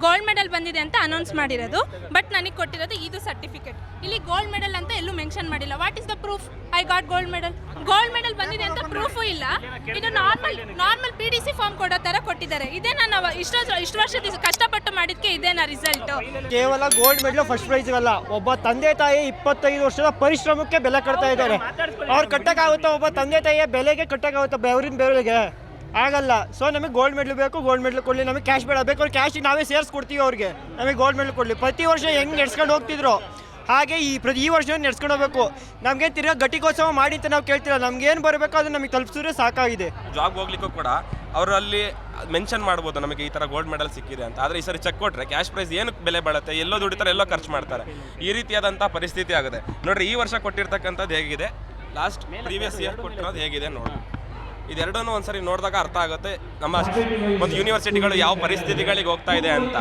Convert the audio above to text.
Gold medal ಬಂದಿದೆ ಅಂತ announce ಮಾಡಿರೋದು. ಬಟ್ ನನಗೆ ಕೊಟ್ಟಿರೋದು ಇದು ಸರ್ಟಿಫಿಕೇಟ್. ಇಲ್ಲಿ ಗೋಲ್ಡ್ ಮೆಡಲ್ ಅಂತ ಎಲ್ಲೂ ಮೆನ್ಷನ್ ಮಾಡಿಲ್ಲ. What is the proof I got gold medal? Gold medal ಬಂದಿದೆ ಅಂತ ಪ್ರೂಫು ಇಲ್ಲ. ಇದು ನಾರ್ಮಲ್ PDC ಫಾರ್ಮ್ ಕೊಡೋ ಥರ ಕೊಟ್ಟಿದ್ದಾರೆ. ಇದೇ ನಾನು ಇಷ್ಟು ವರ್ಷದ ಕಷ್ಟಪಟ್ಟು ಮಾಡಿದ್ಕೆ ಇದೇನಾ ರಿಸಲ್ಟ್? ಕೇವಲ ಗೋಲ್ಡ್ ಮೆಡಲ್ ಫಸ್ಟ್ ಪ್ರೈಸ್ ಇರಲ್ಲ. ಒಬ್ಬ ತಂದೆ ತಾಯಿ 25 ವರ್ಷದ ಪರಿಶ್ರಮಕ್ಕೆ ಬೆಲೆ ಕಟ್ತಾ ಇದ್ದಾರೆ. ಅವ್ರು ಕಟ್ಟಕ್ಕಾಗುತ್ತಾ? ಒಬ್ಬ ತಂದೆ ತಾಯಿಯ ಬೆಲೆಗೆ ಕಟ್ಟಕ್ಕಾಗುತ್ತಾ? ಬೆವರಿಗೆ ಆಗಲ್ಲ. ಸೊ ನಮಗೆ ಗೋಲ್ಡ್ ಮೆಡಲ್ ಬೇಕು, ಗೋಲ್ಡ್ ಮೆಡಲ್ ಕೊಡಲಿ. ನಮಗೆ ಕ್ಯಾಶ್ ಬೇಡ, ಬೇಕು ಅವ್ರು ಕ್ಯಾಶ್ ನಾವೇ ಸೇರಿಸ್ಕೊಡ್ತೀವಿ ಅವ್ರಿಗೆ. ನಮಗೆ ಗೋಲ್ಡ್ ಮೆಡಲ್ ಕೊಡಲಿ. ಪ್ರತಿ ವರ್ಷ ಹೆಂಗೆ ನಡ್ಸ್ಕೊಂಡು ಹೋಗ್ತಿದ್ರು ಹಾಗೆ ಈ ವರ್ಷ ನಡ್ಸ್ಕೊಂಡು ಹೋಗ್ಬೇಕು. ನಮಗೆ ತಿರ್ಗಾ ಘಟಿಕೋತ್ಸವ ಮಾಡಿ ಅಂತ ನಾವು ಕೇಳ್ತಿಲ್ಲ. ನಮ್ಗೇನು ಬರಬೇಕು ಅದು ನಮಗೆ ತಲುಪಿಸಿದ್ರೆ ಸಾಕಾಗಿದೆ. ಜಾಬ್ ಹೋಗ್ಲಿಕ್ಕೂ ಕೂಡ ಅವರು ಅಲ್ಲಿ ಮೆನ್ಷನ್ ಮಾಡ್ಬೋದು ನಮಗೆ ಈ ಥರ ಗೋಲ್ಡ್ ಮೆಡಲ್ ಸಿಕ್ಕಿದೆ ಅಂತ. ಆದರೆ ಈ ಸರಿ ಚೆಕ್ ಕೊಟ್ಟರೆ ಕ್ಯಾಶ್ ಪ್ರೈಸ್ ಏನಕ್ಕೆ ಬೆಲೆ ಬಾಳುತ್ತೆ, ಎಲ್ಲೋ ದುಡಿತಾರೆ ಎಲ್ಲೋ ಖರ್ಚು ಮಾಡ್ತಾರೆ. ಈ ರೀತಿಯಾದಂಥ ಪರಿಸ್ಥಿತಿ ಆಗುತ್ತೆ ನೋಡಿರಿ. ಈ ವರ್ಷ ಕೊಟ್ಟಿರ್ತಕ್ಕಂಥದ್ದು ಹೇಗಿದೆ, ಲಾಸ್ಟ್ ಪ್ರೀವಿಯಸ್ ಇಯರ್ ಕೊಟ್ಟಿರೋದು ಹೇಗಿದೆ ನೋಡಿ. ಇದೆರಡನ್ನೂ ಒಂದ್ಸರಿ ನೋಡಿದಾಗ ಅರ್ಥ ಆಗುತ್ತೆ ನಮ್ಮ ಒಂದು ಯೂನಿವರ್ಸಿಟಿಗಳು ಯಾವ ಪರಿಸ್ಥಿತಿಗಳಿಗೆ ಹೋಗ್ತಾ ಇದೆ ಅಂತ.